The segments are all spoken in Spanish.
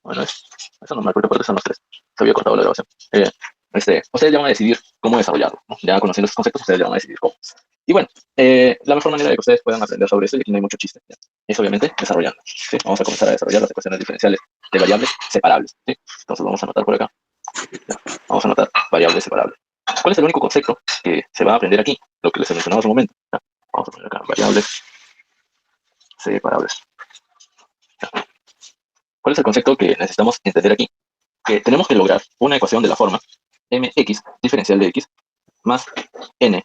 Bueno, eso normal, porque aparte son los tres. Se había cortado la grabación. Ustedes ya van a decidir cómo desarrollarlo, ¿no? Ya conociendo esos conceptos, ustedes ya van a decidir cómo. Y bueno, la mejor manera de que ustedes puedan aprender sobre eso, y aquí no hay mucho chiste, ¿ya? Es obviamente desarrollando. ¿Sí? Vamos a comenzar a desarrollar las ecuaciones diferenciales de variables separables. ¿Sí? Entonces vamos a anotar por acá. ¿Ya? Vamos a anotar variables separables. ¿Cuál es el único concepto que se va a aprender aquí? Lo que les he mencionado hace un momento. ¿Ya? Vamos a poner acá variables separables. ¿Ya? ¿Cuál es el concepto que necesitamos entender aquí? Que tenemos que lograr una ecuación de la forma mx diferencial de x más ny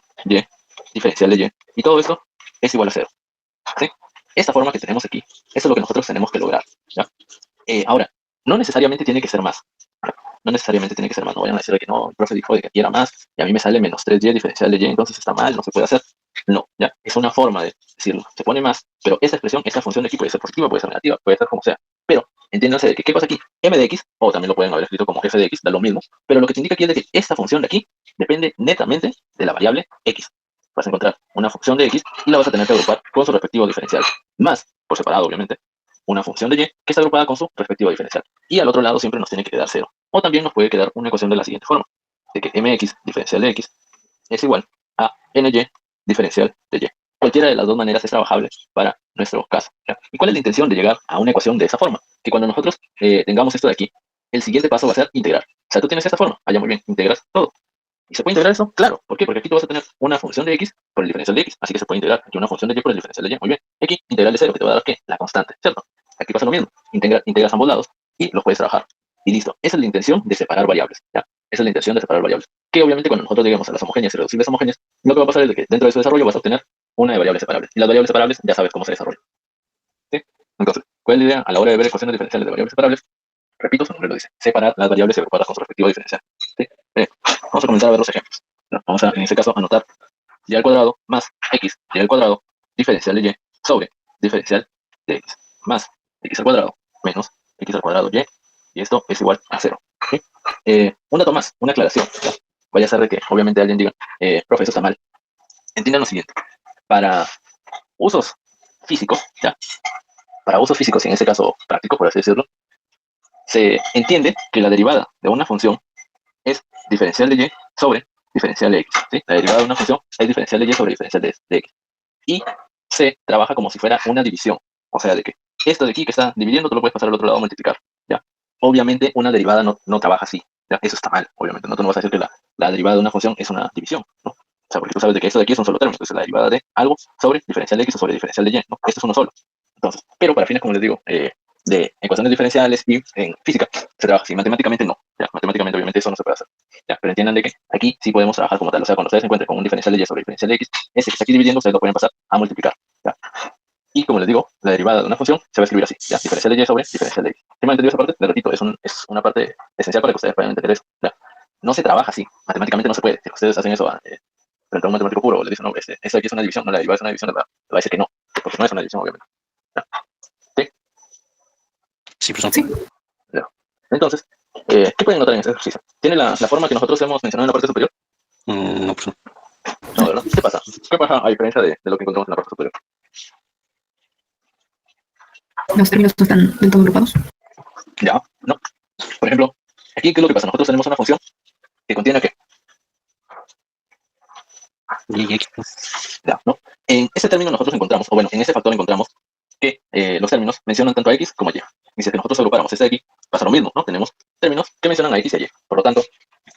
diferencial de y. Y todo esto es igual a cero. ¿Sí? Esta forma que tenemos aquí, eso es lo que nosotros tenemos que lograr. ¿Ya? Ahora, no necesariamente tiene que ser más. No necesariamente tiene que ser más. No vayan a decir que no, el profe dijo de que aquí era más y a mí me sale menos 3y diferencial de y, entonces está mal, no se puede hacer. No, ya, es una forma de decirlo. Se pone más, pero esta expresión, esta función de aquí puede ser positiva, puede ser negativa, puede ser como sea. Pero entiéndanse de que qué cosa aquí, m de x, o también lo pueden haber escrito como f de x, da lo mismo, pero lo que te indica aquí es de que esta función de aquí depende netamente de la variable x. Vas a encontrar una función de x y la vas a tener que agrupar con su respectivo diferencial, más, por separado obviamente, una función de y que está agrupada con su respectivo diferencial. Y al otro lado siempre nos tiene que quedar cero. O también nos puede quedar una ecuación de la siguiente forma, de que mx diferencial de x es igual a ny diferencial de y. Cualquiera de las dos maneras es trabajable para nuestro caso. ¿Ya? ¿Y cuál es la intención de llegar a una ecuación de esa forma? Que cuando nosotros tengamos esto de aquí, el siguiente paso va a ser integrar. O sea, tú tienes esta forma, allá muy bien, integras todo. ¿Y se puede integrar eso? Claro. ¿Por qué? Porque aquí tú vas a tener una función de x por el diferencial de x. Así que se puede integrar aquí una función de y por el diferencial de y. Muy bien. Aquí, integral de cero, que te va a dar ¿qué? La constante, ¿cierto? Aquí pasa lo mismo. Integras ambos lados y los puedes trabajar. Y listo. Esa es la intención de separar variables. ¿Ya? Esa es la intención de separar variables. Que obviamente cuando nosotros lleguemos a las homogéneas y reducibles homogéneas, lo que va a pasar es de que dentro de su desarrollo vas a obtener una de variables separables. Y las variables separables ya sabes cómo se desarrollan. ¿Sí? Entonces, ¿cuál es la idea a la hora de ver ecuaciones diferenciales de variables separables? Repito, su nombre lo dice. Separar las variables agrupadas con su respectivo diferencial. ¿Sí? Vamos a comenzar a ver los ejemplos. ¿No? Vamos a, en este caso, anotar y al cuadrado más x y al cuadrado diferencial de y sobre diferencial de x más x al cuadrado menos x al cuadrado y esto es igual a cero. ¿Sí? Un dato más, una aclaración. ¿Ya? Vaya a ser de que obviamente alguien diga, profe, eso está mal. Entiendan lo siguiente. Para usos físicos, ¿ya? Para usos físicos y en este caso práctico, por así decirlo, se entiende que la derivada de una función es diferencial de y sobre diferencial de x. ¿Sí? La derivada de una función es diferencial de y sobre diferencial de x. Y se trabaja como si fuera una división. O sea, de que esto de aquí que está dividiendo, tú lo puedes pasar al otro lado a multiplicar. ¿Ya? Obviamente una derivada no trabaja así. ¿Ya? Eso está mal, obviamente. No, tú no vas a decir que la derivada de una función es una división, ¿no? O sea, porque tú sabes de que esto de aquí es un solo término. Entonces la derivada de algo sobre diferencial de x o sobre diferencial de y, ¿no? Esto es uno solo. Entonces, pero para fines, como les digo, de ecuaciones diferenciales y en física, se trabaja así. Matemáticamente no. ¿Ya? Matemáticamente obviamente eso no se puede hacer. ¿Ya? Pero entiendan de que aquí sí podemos trabajar como tal. O sea, cuando ustedes se encuentren con un diferencial de y sobre diferencial de x, ese que está aquí dividiendo, ustedes lo pueden pasar a multiplicar. ¿Ya? Y como les digo, la derivada de una función se va a escribir así, ¿ya? Diferencial de y sobre diferencial de x. ¿Sí me han entendido esa parte? Les repito, es una parte esencial para que ustedes puedan entender eso. ¿Ya? No se trabaja así, matemáticamente no se puede. Si ustedes hacen eso frente a un matemático puro, le dicen, no, eso aquí es una división, no, la derivada es una división, le va a decir que no, porque no es una división, obviamente. ¿Ya? ¿Sí? Sí, profesor. Sí. ¿Ya? Entonces, ¿qué pueden notar en este ejercicio? ¿Tiene la forma que nosotros hemos mencionado en la parte superior? No, profesor. No, ¿verdad? ¿Qué pasa? ¿Qué pasa a diferencia de lo que encontramos en la parte superior? Los términos no están del todo agrupados. Ya, no. Por ejemplo, aquí, ¿qué es lo que pasa? Nosotros tenemos una función que contiene ¿qué? Y x. Ya, ¿no? En este término nosotros encontramos, o bueno, en este factor encontramos que los términos mencionan tanto a x como a y. Y si es que nosotros agrupáramos este de aquí, pasa lo mismo, ¿no? Tenemos términos que mencionan a x y a y. Por lo tanto,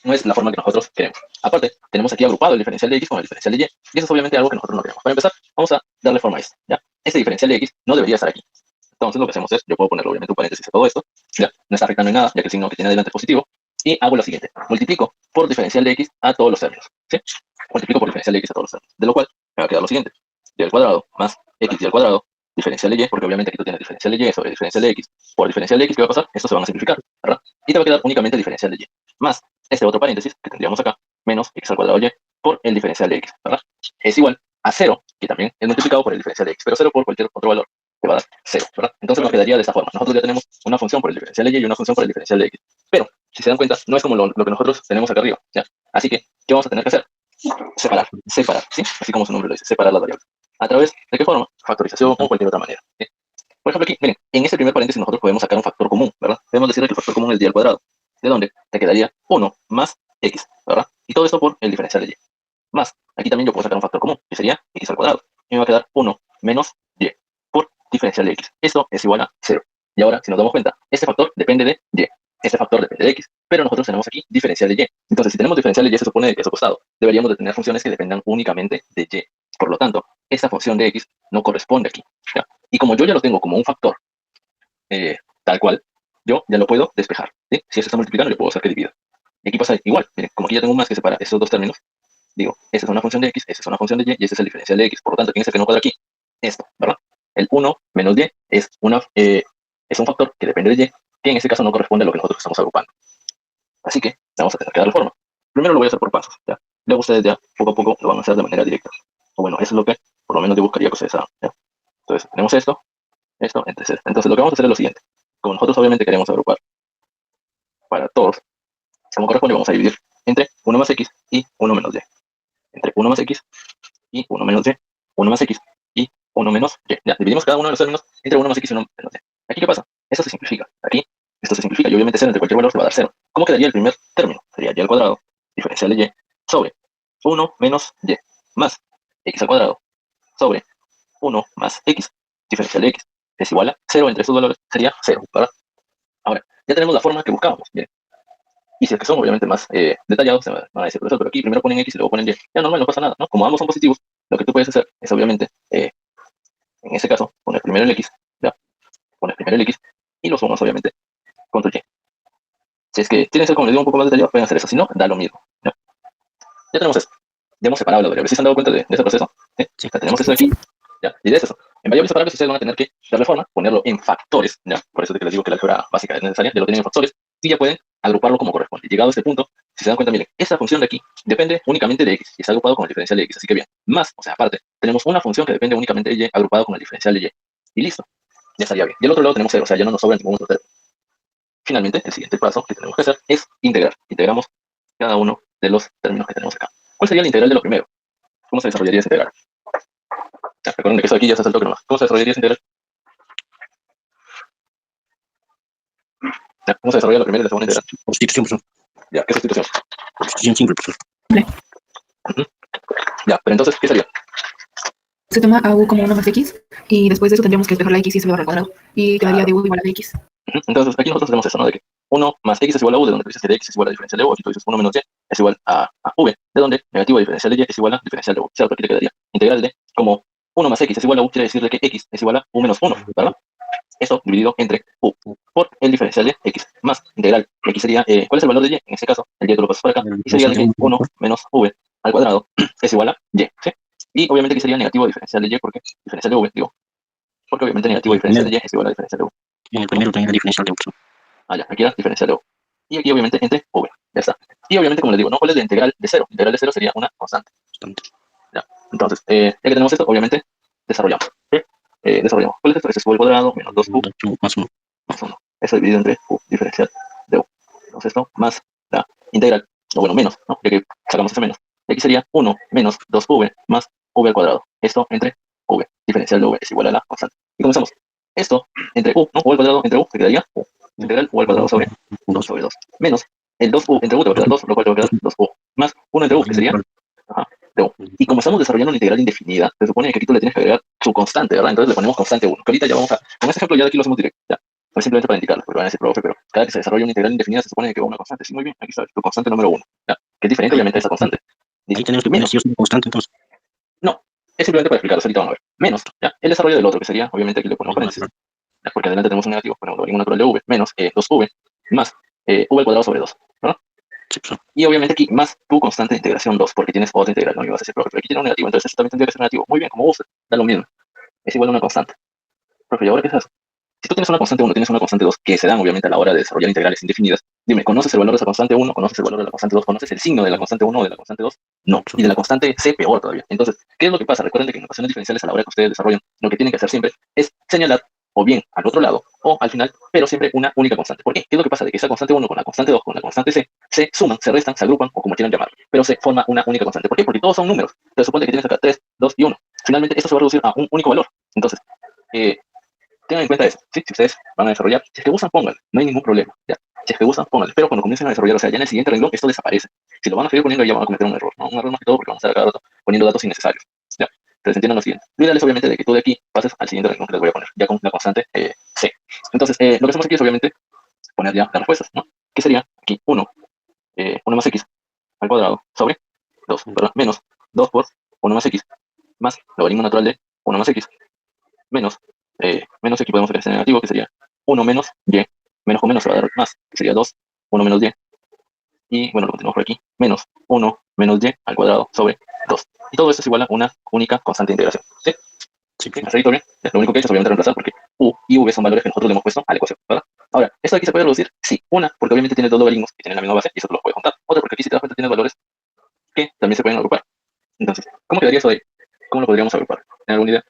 no es la forma que nosotros queremos. Aparte, tenemos aquí agrupado el diferencial de x con el diferencial de y. Y eso es obviamente algo que nosotros no queremos. Para empezar, vamos a darle forma a esto, ¿ya? Este diferencial de x no debería estar aquí. Entonces lo que hacemos es, yo puedo ponerle obviamente un paréntesis a todo esto, ya, no está afectando en nada, ya que el signo que tiene adelante es positivo, y hago lo siguiente, multiplico por diferencial de x a todos los términos, ¿sí? Multiplico por diferencial de x a todos los términos, de lo cual me va a quedar lo siguiente, y al cuadrado más x y al cuadrado, diferencial de y, porque obviamente aquí tú tienes diferencial de y sobre diferencial de x, por diferencial de x, ¿qué va a pasar? Estos se van a simplificar, ¿verdad? Y te va a quedar únicamente diferencial de y, más este otro paréntesis que tendríamos acá, menos x al cuadrado y por el diferencial de x, ¿verdad? Es igual a 0, que también es multiplicado por el diferencial de x, pero 0 por cualquier otro valor te va a dar 0, ¿verdad? Entonces nos quedaría de esta forma. Nosotros ya tenemos una función por el diferencial de y una función por el diferencial de x. Pero, si se dan cuenta, no es como lo que nosotros tenemos acá arriba, ¿ya? Así que, ¿qué vamos a tener que hacer? Separar, ¿sí? Así como su nombre lo dice, separar las variables. ¿A través de qué forma? Factorización o cualquier otra manera, ¿sí? Por ejemplo aquí, miren, en ese primer paréntesis nosotros podemos sacar un factor común, ¿verdad? Podemos decir que el factor común es y al cuadrado, de donde te quedaría 1 más x, ¿verdad? Y todo esto por el diferencial de y. Más, aquí también yo puedo sacar un factor común, que sería x al cuadrado. Y me va a quedar 1 menos y por diferencial de x. Esto es igual a 0. Y ahora, si nos damos cuenta, este factor depende de y, este factor depende de x, pero nosotros tenemos aquí diferencial de y. Entonces, si tenemos diferencial de y, se supone de que a su costado deberíamos de tener funciones que dependan únicamente de y. Por lo tanto, esta función de x no corresponde aquí, ¿ya? Y como yo ya lo tengo como un factor tal cual, yo ya lo puedo despejar, ¿sí? Si eso está multiplicando, yo puedo hacer que divida. Y aquí pasa igual, miren, como aquí ya tengo un más que separa estos dos términos, digo, esta es una función de x, esta es una función de y, y este es el diferencial de x. Por lo tanto, ¿quién es el que no cuadra aquí? Esto, ¿verdad? El 1 menos y es un factor que depende de y, que en este caso no corresponde a lo que nosotros estamos agrupando. Así que vamos a tener que darle forma. Primero lo voy a hacer por pasos, ¿ya? Luego ustedes ya poco a poco lo van a hacer de manera directa. O bueno, eso es lo que por lo menos yo buscaría que ustedes hagan, ¿ya? Entonces, tenemos esto, entonces lo que vamos a hacer es lo siguiente. Como nosotros obviamente queremos agrupar para todos, como corresponde, vamos a dividir entre 1 más x y 1 menos y. Entre 1 más x y 1 menos y, 1 más x y 1 menos y. Ya, dividimos cada uno de los términos entre 1 más x y 1 menos y. ¿Aquí qué pasa? Esto se simplifica. Aquí, esto se simplifica y obviamente 0 entre cualquier valor se va a dar 0. ¿Cómo quedaría el primer término? Sería y al cuadrado, diferencial de y, sobre 1 menos y, más x al cuadrado, sobre 1 más x, diferencial de x, es igual a 0 entre estos valores, sería 0, ¿verdad? Ahora, ya tenemos la forma que buscábamos, bien. Y si es que son obviamente más detallados, se van a decir, profesor, pero aquí primero ponen x y luego ponen y. Ya normal, no pasa nada, ¿no? Como ambos son positivos, lo que tú puedes hacer es obviamente, en ese caso, poner primero el x, ya, poner primero el x, y lo sumas obviamente contra y. Si es que tienen que ser, como les digo, un poco más detallado, pueden hacer eso, si no, da lo mismo, ¿ya? Ya tenemos eso. Ya hemos separado las variables. ¿Sí se han dado cuenta de ese proceso? ¿Sí? Sí. Ya tenemos esto aquí. ¿Ya? Y de eso. En variables separables ustedes van a tener que darle forma, ponerlo en factores, ¿ya? Por eso es que les digo que la álgebra básica es necesaria, ya lo tienen en factores, y ya pueden agruparlo como corresponde. Llegado a este punto, si se dan cuenta, miren, esta función de aquí depende únicamente de x, y está agrupado con el diferencial de x, así que bien, más, o sea, aparte, tenemos una función que depende únicamente de y, agrupado con el diferencial de y, y listo, ya estaría bien. Y al otro lado tenemos 0, o sea, ya no nos sobra ningún otro término. Finalmente, el siguiente paso que tenemos que hacer es integrar. Integramos cada uno de los términos que tenemos acá. ¿Cuál sería la integral de lo primero? ¿Cómo se desarrollaría esa integral? Ya, recuerden que eso aquí ya se saltó que nomás. ¿Cómo se desarrollaría esa integral? Ya, ¿cómo se desarrolla la primera y la segunda integral? Sustitución, profesor. Ya, ¿qué sustitución? Sustitución simple, profesor. Ya, pero entonces, ¿qué sería? Se toma a u como 1 más x y después de eso tendríamos que despejar la x y se lo al cuadrado. Y quedaría de u igual a x. Entonces, aquí nosotros tenemos eso, ¿no? De que 1 más x es igual a u, de donde tú dices que de x es igual a diferencial de u, aquí tú dices 1 menos y es igual a v, de donde negativo diferencial de y es igual a diferencial de u. O sea, aquí te quedaría integral de como 1 más x es igual a u, quiere decirle que x es igual a u menos 1, ¿verdad? Eso dividido entre u por el diferencial de x más integral. X sería, ¿cuál es el valor de y? En este caso, el y tú lo pasas por acá, y sería de que 1 menos v al cuadrado es igual a y, ¿sí? Y obviamente aquí sería negativo diferencial de y, porque diferencial de v, digo, porque obviamente negativo diferencial de y es igual a diferencial de u. En el primero tenía la diferencial de u, profesor. Ah, ya, aquí era diferencial de u. Y aquí obviamente entre v, ya está. Y obviamente, como les digo, ¿no? ¿Cuál es la integral de 0? Integral de 0 sería una constante. Bastante. Ya, entonces, ya que tenemos esto, obviamente, desarrollamos. ¿Sí? Desarrollamos. ¿Cuál es esto? Este es u al cuadrado menos 2u Más uno. más 1. Eso dividido entre u diferencial de u. Entonces esto más la integral, o bueno, menos, ¿no? Ya que sacamos ese menos. Y aquí sería 1 menos 2v más v al cuadrado. Esto entre v. Diferencial de v es igual a la constante. Y comenzamos. Esto entre u, ¿no? U al cuadrado entre u, que quedaría u. Integral u al cuadrado sobre 2 sobre 2. Menos el 2u entre u te va a quedar 2, lo cual te va a quedar 2u. Más 1 entre u, que sería de u. Y como estamos desarrollando una integral indefinida, se supone que aquí tú le tienes que agregar su constante, ¿verdad? Entonces le ponemos constante 1. Que ahorita ya vamos a, con este ejemplo ya de aquí lo hacemos directo, ya. Pues simplemente para indicarlo, porque van a decir, profe, pero cada que se desarrolla una integral indefinida se supone que va una constante. Sí, muy bien, aquí está tu constante número 1, ¿ya? Que es diferente obviamente a esa constante. Dice, Ahí tenemos que poner si es una constante, entonces. no, es simplemente para explicarlo, ahorita van a ver. Menos, ¿ya? El desarrollo del otro, que sería, obviamente aquí le ponemos paréntesis, ¿ya? Porque adelante tenemos un negativo, ponemos logaritmo natural de v, menos 2v, más v al cuadrado sobre 2, ¿verdad? Sí, profesor. Y obviamente aquí más tu constante de integración 2, porque tienes otra integral, no ibas a decir, profe, pero aquí tiene un negativo, entonces esto también tendría que ser negativo. Muy bien, como guste, da lo mismo. Es igual a una constante. Profe, ¿y ahora qué es eso? Si tú tienes una constante 1, tienes una constante 2, que se dan obviamente a la hora de desarrollar integrales indefinidas, dime, ¿conoces el valor de esa constante 1? ¿Conoces el valor de la constante 2? ¿Conoces el signo de la constante 1 o de la constante 2? No. Y de la constante c, peor todavía. Entonces, ¿qué es lo que pasa? Recuerden que en ecuaciones diferenciales a la hora que ustedes desarrollan, lo que tienen que hacer siempre es señalar o bien al otro lado o al final, pero siempre una única constante. ¿Por qué? ¿Qué es lo que pasa? De que esa constante 1 con la constante 2 con la constante c se suman, se restan, se agrupan o como quieran llamar, pero se forma una única constante. ¿Por qué? Porque todos son números. Entonces supone que tienes acá 3, 2 y 1. Finalmente esto se va a reducir a un único valor. Entonces, tengan en cuenta eso, ¿sí? Si ustedes van a desarrollar, si es que gustan, pónganle, no hay ningún problema, ¿ya? Si es que gustan, pónganle, pero cuando comiencen a desarrollar, o sea, ya en el siguiente renglón, esto desaparece. Si lo van a seguir poniendo, ya van a cometer un error, ¿no? Un error más que todo porque van a estar a cada rato poniendo datos innecesarios, ¿ya? Entonces entiendan lo siguiente. Lo ideal es obviamente de que tú de aquí pases al siguiente renglón que les voy a poner, ya con la constante C. Entonces, lo que hacemos aquí es obviamente poner ya las respuestas, ¿no? ¿Qué sería? Aquí 1 más x al cuadrado sobre 2, ¿verdad? Menos 2 por 1 más x más logaritmo natural de 1 más x menos, menos aquí podemos hacer este negativo que sería 1 menos y, menos con menos se va a dar más, que sería 2, 1 menos y, y bueno, lo continuamos por aquí, menos 1 menos y al cuadrado sobre 2. Y todo esto es igual a una única constante de integración, ¿sí? Sí, ¿Sí? Hasta ahí todo bien. Ya, lo único que he hecho es obviamente reemplazar porque u y v son valores que nosotros le hemos puesto a la ecuación, ¿verdad? Ahora, ¿esto aquí se puede reducir? Sí. Una, porque obviamente tiene dos logaritmos que tienen la misma base y eso tú los puedes juntar. Otra, porque aquí si te das cuenta tienes valores que también se pueden agrupar. Entonces, ¿cómo quedaría eso ahí? ¿Cómo lo podríamos agrupar? ¿Tienen alguna idea?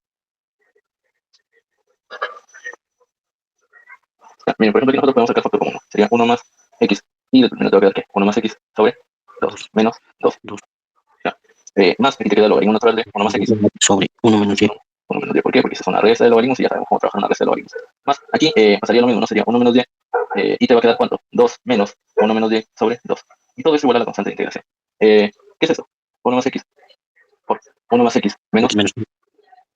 Ah, miren, por ejemplo, aquí nosotros podemos sacar factor común, ¿no? Sería 1 más x. Y del primero te va a quedar ¿qué? 1 más x sobre 2 menos 2. Dos. Ya. Más, aquí te queda el logaritmo natural de 1 más x. Sobre 1 menos y. 1 menos y. ¿Por qué? Porque esa es una resta de logaritmos y ya sabemos cómo trabajar una resta de logaritmos. Más, aquí pasaría lo mismo, ¿no? Sería 1 menos y. Y te va a quedar ¿cuánto? 2 menos 1 menos y sobre 2. Y todo eso igual a la constante de integración. ¿Qué es esto? 1 más x por 1 más x menos X menos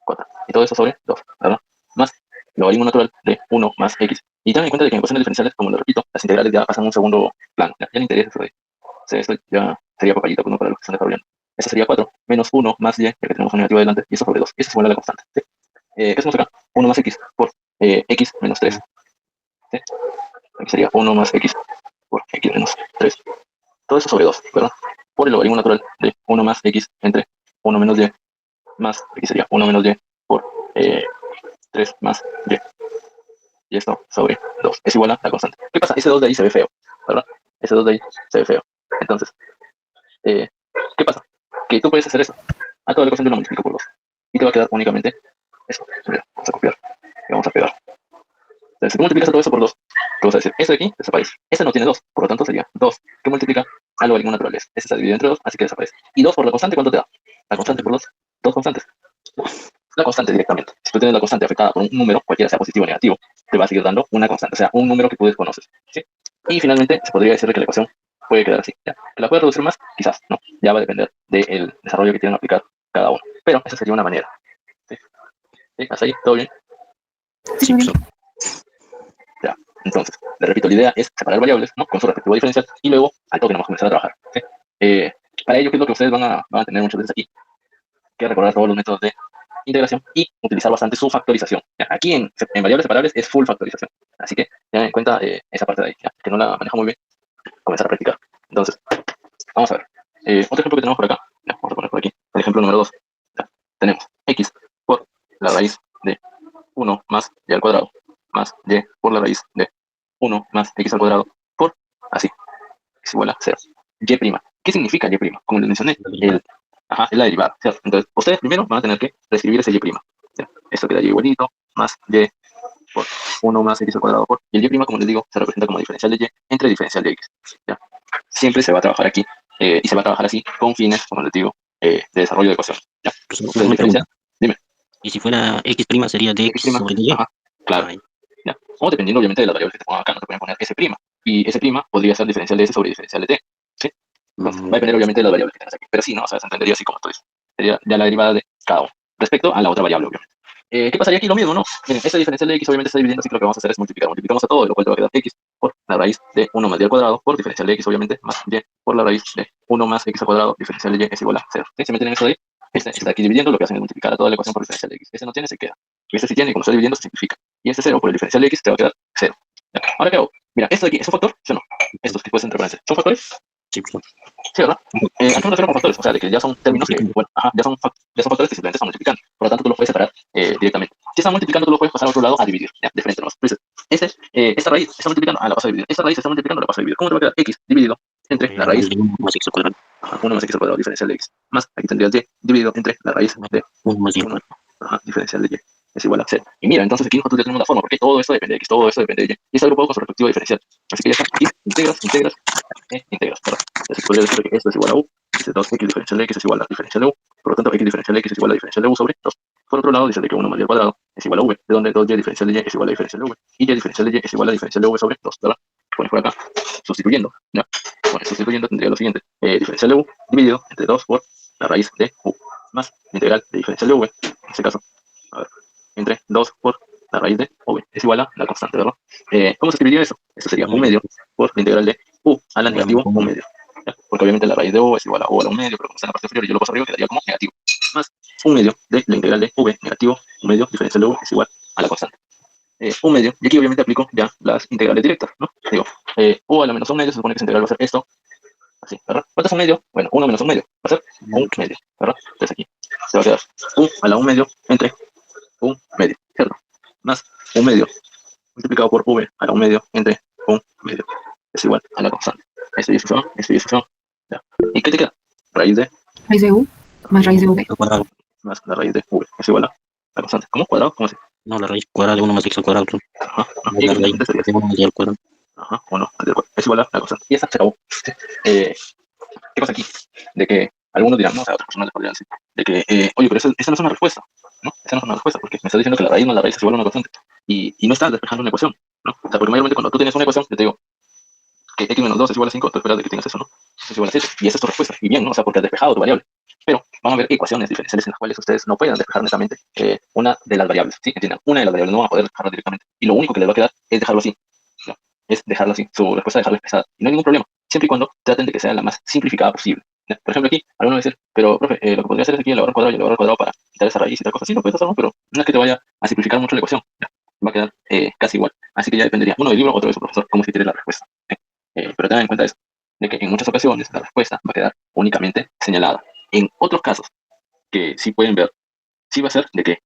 4. Y todo eso sobre 2, ¿verdad? Más logaritmo natural de 1 más x. Y tengan en cuenta de que en ecuaciones diferenciales, como les repito, las integrales ya pasan a un segundo plano. Ya le interesa eso de ahí. O sea, esto ya sería papayita pues, ¿no? Para los que están desarrollando. Eso sería 4 menos 1 más y, ya que tenemos un negativo adelante, y eso sobre 2. Eso es igual a la constante. ¿Sí? ¿Qué hacemos acá? 1 más x por x menos 3. ¿Sí? Aquí sería 1 más x por x menos 3. Todo eso sobre 2, ¿verdad? Por el logaritmo natural de 1 más x entre 1 menos y más, aquí sería 1 menos y por 3 más y. Y esto sobre 2 es igual a la constante. ¿Qué pasa? Ese 2 de ahí se ve feo, ¿verdad? Ese 2 de ahí se ve feo. Entonces, ¿qué pasa? Que tú puedes hacer eso. A toda la ecuación yo lo multiplico por 2. Y te va a quedar únicamente eso. Mira, vamos a copiar y vamos a pegar. Entonces, si tú multiplicas todo eso por 2, te vas a decir, esto de aquí desaparece. Este no tiene 2, por lo tanto sería 2 que multiplica al logaritmo natural. Este está dividido entre 2, así que desaparece. Y 2 por la constante, ¿cuánto te da? La constante por 2, 2 constantes. La constante directamente. Si tú tienes la constante afectada por un número, cualquiera sea positivo o negativo, te va a seguir dando una constante, o sea, un número que tú desconoces. ¿Sí? Y finalmente, se podría decir que la ecuación puede quedar así. ¿Ya? ¿Que la puede reducir más? Quizás, ¿no? Ya va a depender del desarrollo que quieran aplicar cada uno. Pero esa sería una manera. ¿Sí? ¿Sí? ¿Hasta ahí? ¿Todo bien? Sí, muy bien. profesor. Ya. Entonces, le repito, la idea es separar variables, ¿no? Con su respectiva diferencial y luego al toque vamos a comenzar a trabajar. ¿Sí? Para ello, ¿qué es lo que ustedes van a tener muchas veces aquí? Que recordar todos los métodos de integración y utilizar bastante su factorización. ¿Ya? Aquí en variables separables es full factorización. Así que tengan en cuenta esa parte de ahí, ¿ya? Que no la maneja muy bien, comenzar a practicar. Entonces, vamos a ver. Otro ejemplo que tenemos por acá, ya, vamos a poner por aquí, el ejemplo número 2. Tenemos x por la raíz de 1 más y al cuadrado más y por la raíz de 1 más x al cuadrado por así, es igual a 0. Y prima. ¿Qué significa y prima? Como les mencioné, es la derivada, ¿cierto? Entonces, ustedes primero van a tener que reescribir ese y prima. ¿Ya? Esto quedaría igualito, más y por 1 más x al cuadrado por, y el y prima, como les digo, se representa como diferencial de y entre diferencial de x. ¿Ya? Siempre se va a trabajar aquí, y se va a trabajar así con fines, como les digo, de desarrollo de ecuaciones. ¿Ya? Profesor, Ustedes una diferencian, pregunta. dime, ¿Y si fuera X prima sería de x X prima, sobre de Y? ajá, claro, Ay, ¿ya? O dependiendo obviamente de las variables que te pongan acá, no te pueden poner s prima, y s prima podría ser diferencial de s sobre diferencial de t, ¿sí? Entonces, va a depender obviamente de las variables que tengas aquí, pero sí, ¿no? O sea, se entendería así como tú dices. Sería ya la derivada de cada uno, respecto a la otra variable, obviamente. ¿Qué pasaría aquí? Lo mismo, ¿no? Miren, esta diferencial de x obviamente está dividiendo, así que lo que vamos a hacer es multiplicar. Multiplicamos a todo, lo cual te va a quedar x por la raíz de 1 más y al cuadrado, por diferencial de x, obviamente, más y por la raíz de 1 más x al cuadrado, diferencial de y es igual a 0. ¿Sí? ¿Se meten en eso de ahí? Este está aquí dividiendo, lo que hacen es multiplicar a toda la ecuación por diferencial de x. Este no tiene, se queda. Y este sí tiene, y como está dividiendo, se simplifica. Y este 0 por el diferencial de x te va a quedar 0. ¿Ya? Ahora, ¿qué hago? Mira, esto de aquí, ¿es un factor? ¿Sí o no? Estos que pueden ser referencia. ¿Son factores? sí, profesor. Sí, ¿verdad? ¿A qué me refiero con factores? O sea, de que ya son términos que, bueno, ajá, ya son factores que simplemente están multiplicando. Por lo tanto, tú los puedes separar directamente. Si están multiplicando, tú lo puedes pasar a otro lado a dividir, ¿ya? De frente, ¿no? Entonces, esta raíz está multiplicando, la paso a dividir. Esta raíz está multiplicando, la paso a dividir. ¿Cómo te va a quedar? X dividido entre la raíz De 1 más X al cuadrado. 1 más x al cuadrado diferencial de x. Más, aquí tendrías y dividido entre la raíz de 1 más Y al 1 cuadrado. diferencial de y. Es igual a 0. Y mira, entonces aquí nosotros ya tenemos la forma, porque todo esto depende de x, todo esto depende de y. Y es algo con su respectivo diferencial. Así que ya está. Aquí integras, integras, ¿verdad? Entonces podría decir que esto es igual a u. Dice 2x diferencial de x es igual a diferencial de u. Por lo tanto, x diferencial de x es igual a diferencial de u sobre 2. Por otro lado, dice que 1 más y al cuadrado es igual a v, de donde 2y diferencial de y es igual a diferencial de v, y y diferencial de y es igual a diferencial de v sobre 2, ¿verdad? Pones por acá, sustituyendo, ¿ya? Bueno, sustituyendo tendría lo siguiente, diferencial de u dividido entre 2 por la raíz de u, más la integral de diferencial de v, en este caso, a ver, entre 2 por la raíz de v, es igual a la constante, ¿verdad? ¿Cómo se escribiría eso? Eso sería 1 medio por la integral de u a la negativo 1 medio, ¿ya? Porque obviamente la raíz de u es igual a u a la 1 medio, pero como está en la parte inferior y yo lo paso arriba, quedaría como negativo, más 1 medio de la integral de v negativo 1 medio diferencial de v es igual a la constante. 1 medio, y aquí obviamente aplico ya las integrales directas, ¿no? Digo, u a la menos 1 medio se supone que esa integral va a ser esto, así, ¿verdad? ¿Cuánto es 1 medio? Bueno, 1 menos 1 medio, va a ser 1 medio, ¿verdad? Entonces aquí se va a quedar u a la 1 medio entre 1 medio, ¿cierto? Más 1 medio multiplicado por v a la 1 medio entre 1 medio es igual a la constante. Esto y eso son, ¿ya? ¿Y qué te queda? Raíz de Raíz de u más raíz de v. Al cuadrado. más la raíz de v es igual a la constante. ¿Cómo? ¿Cuadrado? ¿Cómo así? No, la raíz cuadrada de 1 más x al cuadrado. Ajá, ajá. No, Y la aquí raíz realmente sería así. de 1 más y al cuadrado. Ajá, o no, es igual a la constante. Y esta se acabó. ¿Qué pasa aquí? De que algunos dirán, no, o sea, otras personas les podrían decir, de que, oye, pero esa no es una respuesta, ¿no? Esa no es una respuesta, porque me está diciendo que la raíz más la raíz es igual a una constante. Y no estás despejando una ecuación, ¿no? O sea, porque mayormente cuando tú tienes una ecuación, yo te digo que x menos 2 es igual a 5, tú esperas de que tengas eso, ¿no? Eso es igual a 7, y esa es tu respuesta. Y bien, ¿no? O sea, porque has despejado tu variable. Pero van a haber ecuaciones diferenciales en las cuales ustedes no puedan despejar netamente una de las variables, ¿sí? Entiendan, una de las variables no van a poder despejarla directamente. Y lo único que les va a quedar es dejarlo así, ¿no? Es dejarlo así, su respuesta dejarla expresada. Y no hay ningún problema, siempre y cuando traten de que sea la más simplificada posible. ¿Ya? Por ejemplo, aquí, alguno va a decir, pero, profe, lo que podría hacer es aquí elevar al cuadrado y elevar al cuadrado para quitar esa raíz y tal cosa. Sí, lo puedes hacer, ¿no? Pero no es que te vaya a simplificar mucho la ecuación. ¿Ya? Va a quedar casi igual. Así que ya dependería uno del libro, otro de su profesor, cómo se quiere la respuesta. Pero tengan en cuenta eso, de que en muchas ocasiones la respuesta va a quedar únicamente señalada. En otros casos, que sí pueden ver, sí va a ser de que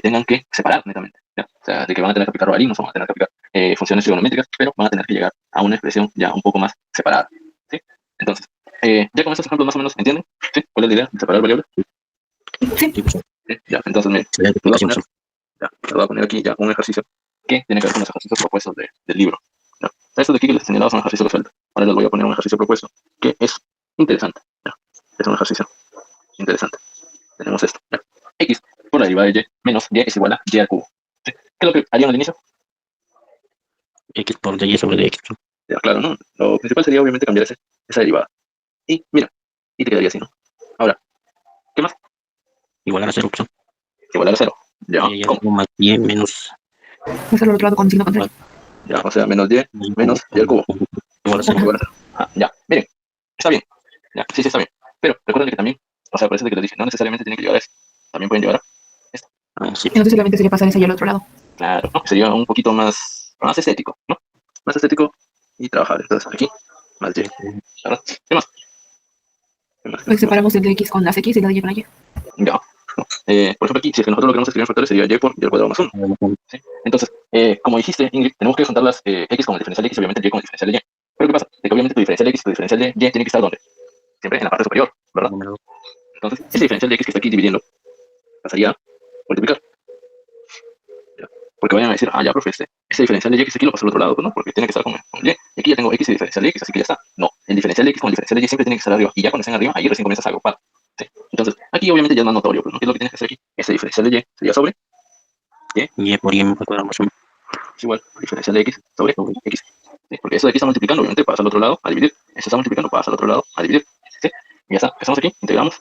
tengan que separar netamente, ¿ya? O sea, de que van a tener que aplicar logaritmos o van a tener que aplicar funciones trigonométricas, pero van a tener que llegar a una expresión ya un poco más separada, ¿sí? Entonces, ya con estos ejemplos más o menos entienden, ¿sí? ¿Cuál es la idea de separar variables? Sí. Sí, pues, ¿Sí? Ya, entonces, miren, sería de explicación. les voy a poner aquí ya un ejercicio que tiene que ver con los ejercicios propuestos del libro. ¿Ya? Estos de aquí que les he señalado son ejercicios resueltos. Ahora les voy a poner un ejercicio propuesto que es interesante. ¿Ya? Es un ejercicio interesante. Tenemos esto. ¿Ya? X por la derivada de y menos y es igual a y al cubo. ¿Sí? ¿Qué es lo que harían al inicio? X por y sobre x. Ya, claro, ¿no? Lo principal sería obviamente cambiar esa derivada. Y mira, y te quedaría así, ¿no? Ahora, ¿qué más? Igual a 0. Igualar a 0. Ya, Y ¿cómo? 1 más y menos Vas al otro lado con signo contrario. Ya, o sea, menos y menos y al cubo. igual a 0. Igual a 0. Ah, ya, miren, está bien. Ya, sí, está bien. Pero recuerden que también, o sea, por eso es que les dije, no necesariamente tienen que llevar a esto. También pueden llevar a esto. Ah, sí. Entonces solamente sería pasar esa y al otro lado. Claro, ¿no? Sería un poquito más estético, ¿no? Más estético y trabajable. Entonces, aquí, más y. ¿Verdad? ¿Qué más? ¿Qué más? Pues separamos el de x con las x y la de y con la y. Ya. No. Por ejemplo, aquí, si es que nosotros lo queremos escribir en factores, sería y por y al cuadrado más 1. ¿Sí? Entonces, como dijiste, Ingrid, tenemos que juntar las x con el diferencial de x y obviamente el y con el diferencial de y. Pero ¿qué pasa? De que obviamente tu diferencial de x y tu diferencial de y tiene que estar ¿dónde? Siempre en la parte superior, ¿verdad? Entonces, ese diferencial de x que está aquí dividiendo pasaría a multiplicar. ¿Ya? Porque vayan a decir, ah, ya, profe, ese diferencial de y aquí lo paso al otro lado, pues no, porque tiene que estar con y. Y aquí ya tengo x y diferencial de x, así que ya está. No, el diferencial de x con el diferencial de y siempre tiene que estar arriba. Y ya cuando estén arriba, ahí recién comienzas a agrupar. ¿Sí? Entonces, aquí obviamente ya es más notorio, pues, ¿no? ¿Qué es lo que tienes que hacer aquí? Ese diferencial de y sería sobre Y por y al cuadrado más 1. es igual a diferencial de x sobre x. ¿Sí? Porque eso de aquí está multiplicando, obviamente pasa al otro lado a dividir. Eso está multiplicando, pasa al otro lado a dividir. ¿Sí? Y ya está. Empezamos aquí, integramos.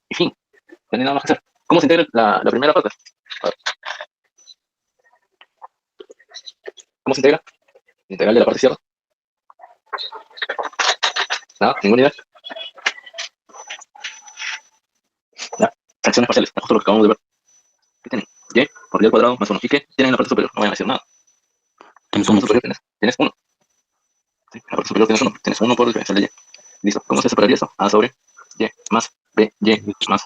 Y fin. No hay nada más que hacer. ¿Cómo se integra la primera parte? A ver. ¿Cómo se integra? Integral de la parte izquierda. Nada, ninguna idea. Ya. Fracciones parciales, justo lo que acabamos de ver. ¿Qué tienen? Y por y al cuadrado más 1. ¿Y qué tienen en la parte superior? No vayan a decir nada. En Tenemos la 1. parte superior tienes 1. ¿Sí? En la parte superior tienes 1. Tienes 1 por diferencial de y. Listo. ¿Cómo se separaría eso? A sobre y más b, y más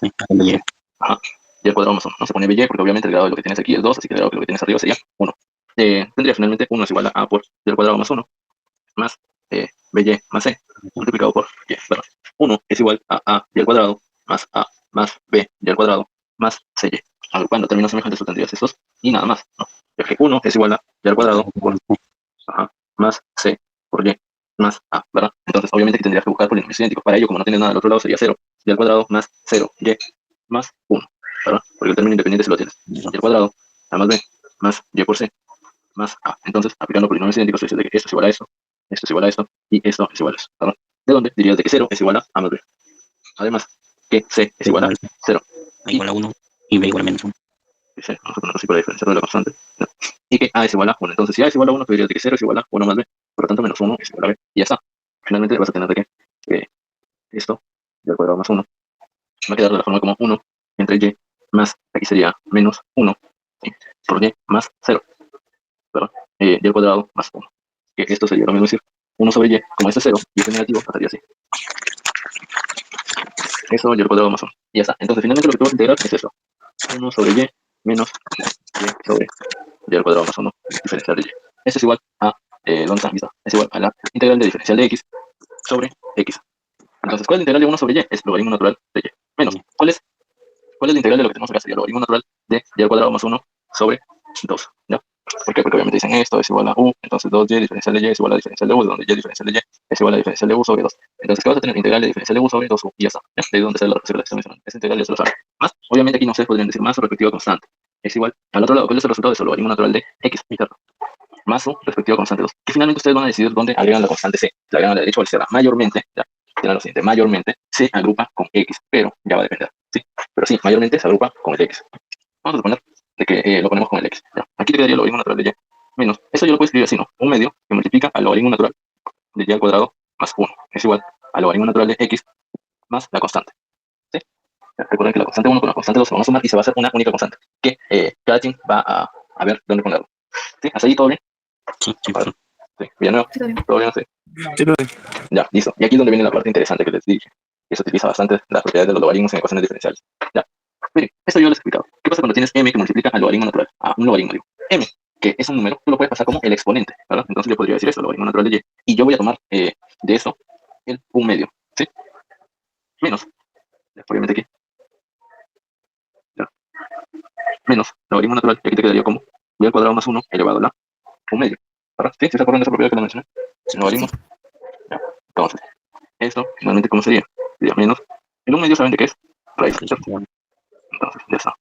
ajá, y al cuadrado más 1. No se pone by porque obviamente el grado de lo que tienes aquí es 2, así que el grado de lo que tienes arriba sería 1. Tendría finalmente 1 es igual a por y al cuadrado más 1 más by más c multiplicado por y, ¿verdad? 1 es igual a y al cuadrado más b y al cuadrado más cy. Agrupando términos semejantes tú tendrías estos y nada más, ¿no? Ya que 1 es igual a y al cuadrado por más c por y más a, ¿verdad? Entonces obviamente que tendrías que buscar polinomios idénticos. Para ello, como no tienes nada al otro lado, sería 0 y al cuadrado más 0 y más 1, ¿verdad? Porque el término independiente se lo tienes. Y al cuadrado A más B más Y por C más A. Entonces, aplicando polinomios idénticos, se dice de que esto es igual a esto es igual a esto, y esto es igual a esto, ¿verdad? ¿De dónde? Dirías de que 0 es igual a más B. Además, que C es igual a 0. A igual a 1 y B igual a menos 1. Y C, vamos a ponerlo así para diferenciarlo de la constante. ¿No? Y que A es igual a 1. Entonces, si A es igual a 1, tú dirías de que 0 es igual a 1 más B. Por lo tanto, menos 1 es igual a B. Y ya está. Finalmente vas a tener de que esto, y al cuadrado más 1, va a quedar de la forma como 1 entre Y más, aquí sería menos 1, ¿sí? Por Y más 0, ¿verdad? Y al cuadrado más 1. Que esto sería lo mismo decir 1 sobre Y, como este es 0 y este es negativo, pasaría así. Eso y al cuadrado más 1. Y ya está. Entonces, finalmente lo que tú vas a integrar es esto. 1 sobre Y menos Y sobre Y al cuadrado más 1 diferencial de Y. Esto es igual a, ¿dónde está? Aquí está. Es igual a la integral de diferencial de X sobre X. Entonces, ¿cuál es la integral de 1 sobre Y? Es logaritmo natural de Y. Menos, ¿cuál es la integral de lo que tenemos acá? Sería logaritmo natural de Y al cuadrado más 1 sobre 2. ¿Ya? ¿Por qué? Porque obviamente dicen esto es igual a U, entonces 2Y diferencial de Y es igual a diferencial de U, donde Y diferencial de Y es igual a diferencial de U sobre 2. Entonces, ¿qué vas a tener? Integral de diferencial de U sobre 2U, y ya está. ¿Ya? De ahí donde sale la respuesta que estoy mencionando. Esa integral ya se lo sabe. Más, obviamente aquí no se podrían decir más su respectiva constante. Es igual, al otro lado, ¿cuál es el resultado de eso? Logaritmo natural de X, ¿cierto? Más su respectiva constante 2. Que finalmente ustedes van a decidir dónde agregan la constante C. La agregan a la derecha o a la izquierda. Mayormente, ya, tienen lo siguiente, mayormente se agrupa con X, pero ya va a depender, ¿sí? Pero sí, mayormente se agrupa con el X. Vamos a suponer de que lo ponemos con el X. ¿Ya? Aquí te quedaría el logaritmo natural de Y menos, eso yo lo puedo escribir así, ¿no? Un medio que multiplica al logaritmo natural de Y al cuadrado más 1. Es igual al logaritmo natural de X más la constante, ¿sí? Ya, recuerden que la constante 1 con la constante 2 se van a sumar y se va a hacer una única constante, que cada quien va a ver dónde ponerlo. ¿Sí? ¿Hasta ahí todo bien? Sí, sí, Vale. Sí. Villanueva, Sí, está bien. ¿todo bien? Sí. Sí, profe. Ya, listo. Y aquí es donde viene la parte interesante que les dije, que se utiliza bastante las propiedades de los logaritmos en ecuaciones diferenciales. Ya. Miren, esto yo les he explicado. ¿Qué pasa cuando tienes m que multiplica al logaritmo natural? A un logaritmo, digo. M, que es un número, tú lo puedes pasar como el exponente, ¿verdad? Entonces yo podría decir esto, logaritmo natural de y. Y yo voy a tomar de eso el un medio, ¿sí? Menos, obviamente aquí, ya. Menos logaritmo natural, y aquí te quedaría como y al cuadrado más 1 elevado a la un medio, ¿verdad? ¿Sí? ¿Sí se acuerdan de esa propiedad que le mencioné? Logaritmo. Ya. Entonces, esto finalmente, ¿cómo sería? Sería menos. El un medio, ¿saben de qué es? Raíz, ¿cierto? Entonces, ya está.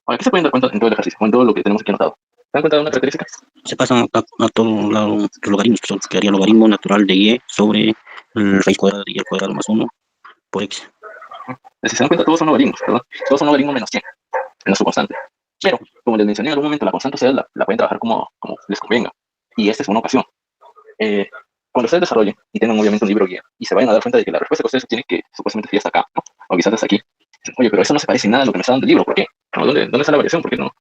Ahora, ¿qué se pueden dar cuenta en todo el ejercicio? O en todo lo que tenemos aquí anotado? ¿Se dan cuenta de una característica? Se pasan a todo lado los logaritmos, que quedaría logaritmo natural de Y sobre raíz cuadrada de Y al cuadrado más 1 por X. Si se dan cuenta, todos son logaritmos, ¿verdad? Todos son logaritmos menos 100, menos su constante. Pero, como les mencioné en algún momento, la constante ustedes la pueden trabajar como les convenga. Y esta es una ocasión. Cuando ustedes desarrollen y tengan obviamente un libro guía y se vayan a dar cuenta de que la respuesta que ustedes obtienen que supuestamente ya está acá, ¿no? O quizás hasta aquí. Oye, pero eso no se parece en nada a lo que me está dando el libro, ¿por qué? ¿No? ¿Dónde está la variación? ¿Por qué no?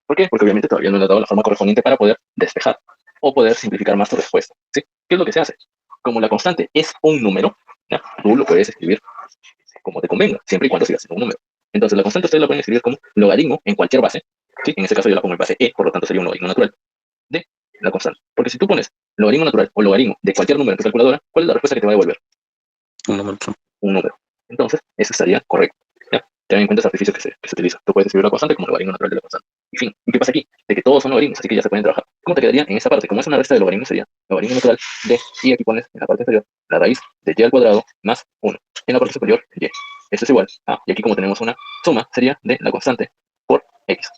¿Por qué? Porque obviamente todavía no le he dado la forma correspondiente para poder despejar o poder simplificar más tu respuesta, ¿sí? ¿Qué es lo que se hace? Como la constante es un número, ¿ya? Tú lo puedes escribir como te convenga, siempre y cuando siga siendo un número. Entonces la constante ustedes la pueden escribir como logaritmo en cualquier base, ¿sí? En este caso yo la pongo en base e, por lo tanto sería un logaritmo natural de la constante. Porque si tú pones logaritmo natural o logaritmo de cualquier número en tu calculadora, ¿cuál es la respuesta que te va a devolver? Un número. Un número. Entonces, eso estaría correcto. ¿Ya? Ten en cuenta ese artificio que se utiliza. Tú puedes escribir la constante como logaritmo natural de la constante. Y fin. ¿Y qué pasa aquí? De que todos son logaritmos, así que ya se pueden trabajar. ¿Cómo te quedaría en esta parte? Como es una resta de logaritmos, sería logaritmo natural de, y aquí pones en la parte inferior la raíz de y al cuadrado más 1. En la parte superior, y. Esto es igual a, y aquí como tenemos una suma, sería de la constante por x.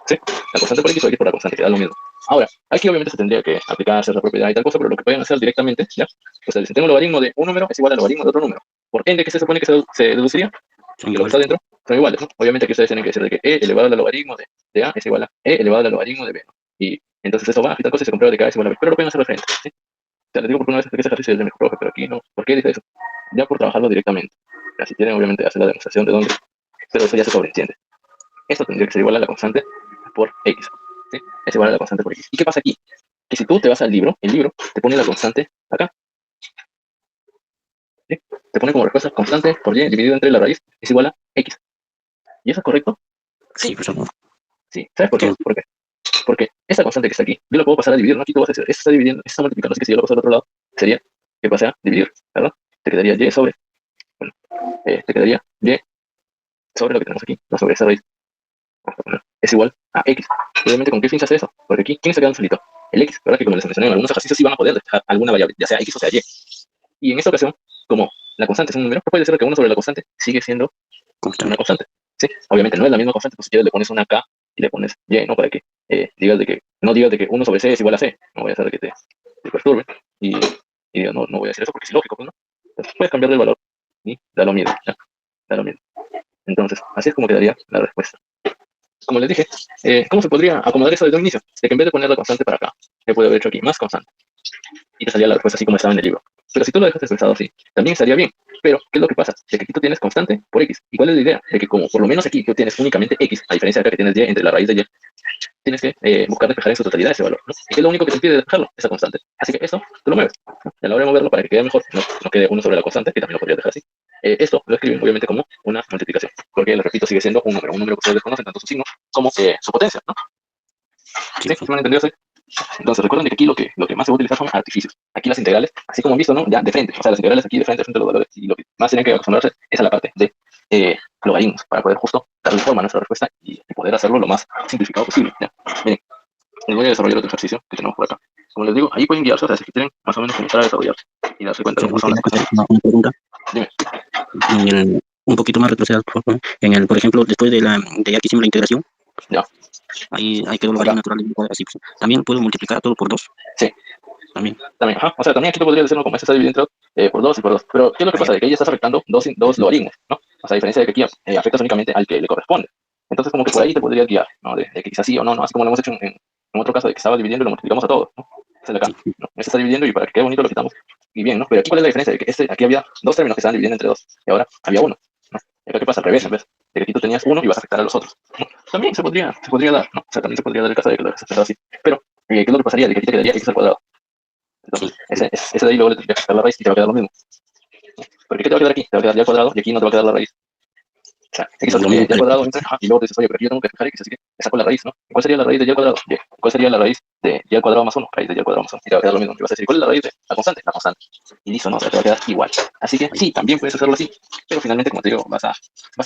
¿Sí? La constante por x o x por la constante, queda lo mismo. Ahora, aquí obviamente se tendría que aplicar cierta propiedad y tal cosa, pero lo que pueden hacer directamente, ¿ya? O sea, si tengo un logaritmo de un número es igual al logaritmo de otro número. ¿Por ende qué se supone que se deduciría? Son Que lo que iguales. está dentro son iguales, ¿no? Obviamente aquí ustedes tienen que decir de que e elevado al logaritmo de a es igual a e elevado al logaritmo de b, ¿no? Y entonces eso va, y tal cosa y se comprueba de que a es igual a b, pero lo pueden hacer referente, ¿sí? O sea, les digo porque una vez que ese ejercicio es de mi profe, pero aquí no. ¿Por qué dice eso? Ya por trabajarlo directamente. Así tienen obviamente hacer la demostración de dónde, pero eso ya se sobreentiende. Esto tendría que ser igual a la constante por x, ¿sí? Es igual a la constante por x. ¿Y qué pasa aquí? Que si tú te vas al libro, el libro te pone la constante acá, ¿sí? Te pone como respuesta constante por y dividido entre la raíz es igual a x. ¿Y eso es correcto? Sí, pues son Sí. ¿Sabes por qué? todos. Porque esta constante que está aquí, yo la puedo pasar a dividir, ¿no? Aquí tú vas a decir, esto está dividiendo, esto está multiplicando, así que si yo lo paso al otro lado, sería que pase a dividir, ¿verdad? Te quedaría y sobre, bueno, te quedaría y sobre lo que tenemos aquí, no sobre esa raíz. Es igual a x. Y obviamente, ¿con qué fin se hace eso? Porque aquí, ¿quién está quedando solito? El x, ¿verdad? Que como les mencioné, en algunos ejercicios sí van a poder despejar alguna variable, ya sea x o sea y. Y en esta ocasión, como la constante es un número, no puede ser que uno sobre la constante sigue siendo Constante. una constante, ¿sí? Obviamente no es la misma constante, pues si quieres le pones una k y le pones y, ¿no? Para que digas de que, no digas de que 1 sobre c es igual a c, no voy a hacer que te perturbe, y digas, no, no voy a decir eso porque es ilógico, pues, ¿no? Entonces puedes cambiarle el valor y da lo mismo, ¿ya? Da lo mismo. Entonces, así es como quedaría la respuesta. Como les dije, ¿cómo se podría acomodar eso desde un inicio? De que en vez de poner la constante para acá, yo puedo haber hecho aquí más constante. Y te salía la respuesta así como estaba en el libro. Pero si tú lo dejas expresado así, también estaría bien. Pero, ¿qué es lo que pasa? De que aquí tú tienes constante por x. ¿Y cuál es la idea? De que como por lo menos aquí tú tienes únicamente x, a diferencia de acá que tienes y entre la raíz de y, tienes que buscar despejar en su totalidad ese valor, ¿no? Y que es lo único que te impide despejarlo, esa constante. Así que esto, tú lo mueves, ¿no? Y a la hora de moverlo para que quede mejor, no quede 1 sobre la constante, que también lo podrías dejar así. Esto lo escriben obviamente como una multiplicación, porque, les repito, sigue siendo un número que ustedes desconocen, tanto su signo como su potencia, ¿no? ¿Sí? ¿Sí me han entendido? ¿Sí? Entonces recuerden que aquí lo que más se va a utilizar son artificios. Aquí las integrales, así como han visto, ¿no? Ya de frente, o sea, las integrales aquí de frente a los valores, y lo que más tienen que acostumbrarse es a la parte de logaritmos, para poder justo darle forma a nuestra respuesta y poder hacerlo lo más simplificado posible, ¿ya? Miren, les voy a desarrollar otro ejercicio que tenemos por acá. Como les digo, ahí pueden guiarse, o sea, si quieren más o menos comenzar a desarrollarse y darse cuenta de cómo son las cosas. Una pregunta. Dime. Un poquito más retrocedas, por favor. Por ejemplo, después de ya que hicimos la integración, Ya. ahí quedó el logaritmo natural de y cuadrado, así, pues. También puedo multiplicar todo por 2. Sí. También. Ajá. O sea, también aquí lo podría decirlo como esto está dividido entre por 2 y por 2. Pero, ¿qué es lo que pasa? De que ahí estás afectando dos logaritmos, ¿no? O sea, a diferencia de que aquí afectas únicamente al que le corresponde. Entonces, como que por ahí te podría guiar, ¿no? De que quizás sí o no, ¿no? Así como lo hemos hecho en otro caso de que estaba dividiendo y lo multiplicamos a todos, ¿no? Este de acá, ¿no? Este está dividiendo y para que quede bonito lo quitamos. Y bien, ¿no? Pero aquí, ¿cuál es la diferencia? De que aquí había 2 términos que estaban dividiendo entre 2 y ahora había uno, ¿no? Y acá, ¿qué pasa? Al revés, en vez de que aquí tú tenías uno y vas a afectar a los otros, ¿no? También se podría dar, ¿no? O sea, también se podría dar el caso de que lo hagas así. Pero, ¿qué es lo que pasaría? De que aquí te quedaría x al cuadrado. Entonces, ese de ahí luego le tendría que sacar la raíz y te va a quedar lo mismo. Porque ¿qué te va a quedar aquí? Te va a quedar y al cuadrado y aquí no te va a quedar la raíz. O sea, x al cuadrado entra, y luego te dices, oye, pero aquí yo tengo que despejar x, así que le saco la raíz, ¿no? ¿Y cuál sería la raíz de y al cuadrado? Y. ¿Cuál sería la raíz de y al cuadrado más 1? Raíz de y al cuadrado más 1. Y te va a quedar lo mismo. Y vas a decir, ¿cuál es la raíz de la constante? La constante. Y listo, ¿no? O sea, te va a quedar igual. Así que sí, también puedes hacerlo así. Pero finalmente, como te digo, vas a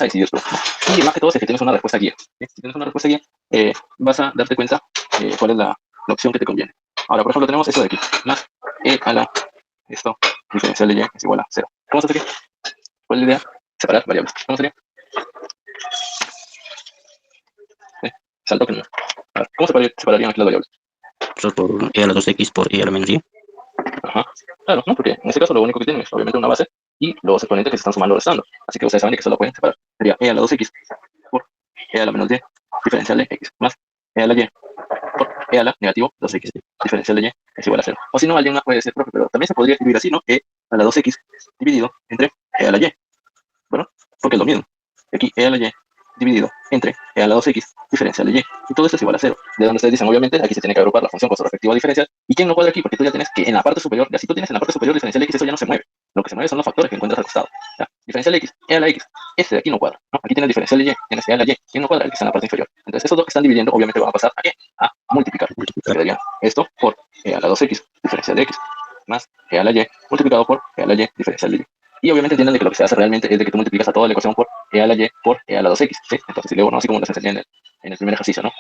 decidir tú, ¿no? Y más que todo es que tienes una respuesta guía. ¿Sí? Si tienes una respuesta guía, vas a darte cuenta cuál es la opción que te conviene. Ahora, por ejemplo, tenemos esto de aquí. Más a la esto diferencial de y es igual a 0. ¿Cómo se hace aquí? ¿Cuál es la idea? Separar variables. ¿Cómo sería? Salto que no. A ver, ¿cómo separarían aquí las variables? Solo por e a la 2x por e a la menos y. Ajá. Claro, ¿no? Porque en este caso lo único que tienen es obviamente una base y los exponentes que se están sumando o restando. Así que ustedes saben que solo pueden separar. Sería e a la 2x por e a la menos y diferencial de x más e a la y por e a la negativo 2x diferencial de y es igual a 0. O si no, alguien más puede ser propio, pero también se podría escribir así, ¿no? E a la 2x dividido entre e a la y. Bueno, porque es lo mismo. Aquí e a la y dividido entre e a la 2x diferencial de y. Y todo esto es igual a 0. De donde ustedes dicen, obviamente, aquí se tiene que agrupar la función con su respectiva diferencial. ¿Y quién no cuadra aquí? Porque tú ya tienes que en la parte superior, ya si tú tienes en la parte superior diferencial de x, eso ya no se mueve. Lo que se mueve son los factores que encuentras al costado. ¿Ya? Diferencial de x, e a la x. Este de aquí no cuadra, ¿no? Aquí tienes diferencial de y, tienes e a la y. ¿Quién no cuadra? El que está en la parte inferior. Entonces, esos dos que están dividiendo, obviamente van a pasar a qué? A multiplicar. Quedaría esto por e a la 2x diferencial de x más e a la y multiplicado por e a la y diferencial de y. Y obviamente entienden de que lo que se hace realmente es de que tú multiplicas a toda la ecuación por e a la y por e a la 2x, ¿sí? Entonces, si luego, ¿no? Así como nos enseñan en el primer ejercicio, ¿no?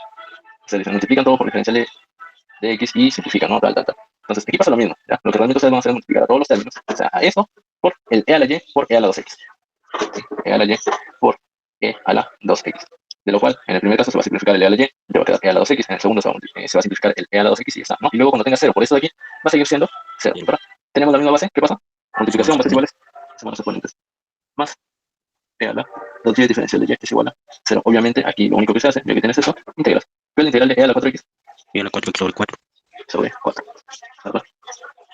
Se multiplican todo por diferencial de x y simplifican, ¿no? Tal. Entonces, aquí pasa lo mismo, ¿ya? Lo que realmente ustedes van a hacer es multiplicar a todos los términos, o sea, a eso por el e a la y por e a la 2x. ¿Sí? E a la y por e a la 2x. De lo cual, en el primer caso se va a simplificar el e a la y, te va a quedar e a la 2x, en el segundo se va a simplificar el e a la 2x y ya está, ¿no? Y luego cuando tengas 0 por eso de aquí, va a seguir siendo 0, ¿verdad? Tenemos la misma base, ¿qué pasa? Multiplicación, bases iguales, son los exponentes. Más e a la 2y diferencial de y es igual a 0. Obviamente, aquí lo único que se hace, ya que tienes eso, integras. ¿Cuál es la integral de e a la 4x? E a la 4x sobre 4. Sobre 4. ¿Verdad?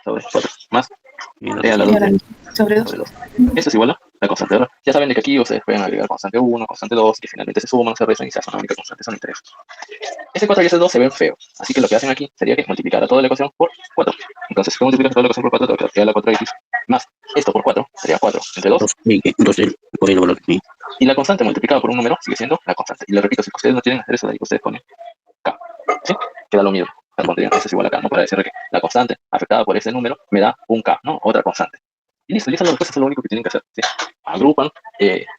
Sobre 4. Más E a la e a la 2. Y ahora 2 sobre 2. sobre 2. Esto es igual a la constante, ¿verdad? Ya saben de que aquí ustedes pueden agregar constante 1, constante 2, que finalmente se suman, se restan y se hacen una única constante, son intereses. Ese 4 y ese 2 se ven feos, así que lo que hacen aquí sería que multiplicar a toda la ecuación por 4. Entonces, si multiplicas toda la ecuación por 4, te va a quedar e a la 4x más esto por 4, sería 4 entre 2. 2 por el valor. Y la constante multiplicada por un número sigue siendo la constante. Y les repito, si ustedes no quieren hacer eso de ahí, ustedes ponen k. ¿Sí? Queda lo mismo. La pondrían, eso es igual a k, ¿no? Para decir que la constante afectada por ese número me da un k, ¿no? Otra constante. Y listo, eso es lo único que tienen que hacer. ¿Sí? Agrupan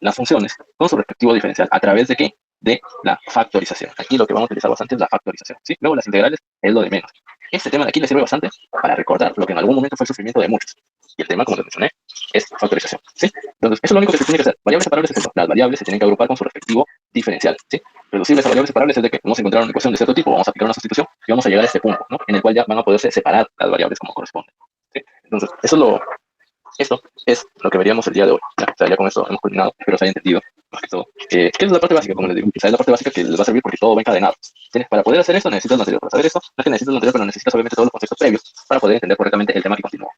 las funciones con su respectivo diferencial. ¿A través de qué? De la factorización. Aquí lo que vamos a utilizar bastante es la factorización. ¿Sí? Luego las integrales es lo de menos. Este tema de aquí les sirve bastante para recordar lo que en algún momento fue el sufrimiento de muchos. Y el tema, como les mencioné, es factorización. ¿Sí? Entonces, eso es lo único que se tiene que hacer. Variables separables es eso. Las variables se tienen que agrupar con su respectivo diferencial, ¿sí? Reducibles a variables separables es de que vamos a encontrar una ecuación de cierto tipo, vamos a aplicar una sustitución y vamos a llegar a este punto, ¿no? En el cual ya van a poderse separar las variables como corresponde, ¿sí? Entonces, esto es lo que veríamos el día de hoy. Ya, o sea, ya con eso hemos culminado, espero se haya entendido más que todo. ¿Qué es la parte básica, como les digo? O sea, es la parte básica que les va a servir porque todo va encadenado. ¿Tienes? Para poder hacer esto necesitas lo anterior. Para saber esto, no es que necesitas lo anterior, pero necesitas obviamente todos los conceptos previos para poder entender correctamente el tema que continúa.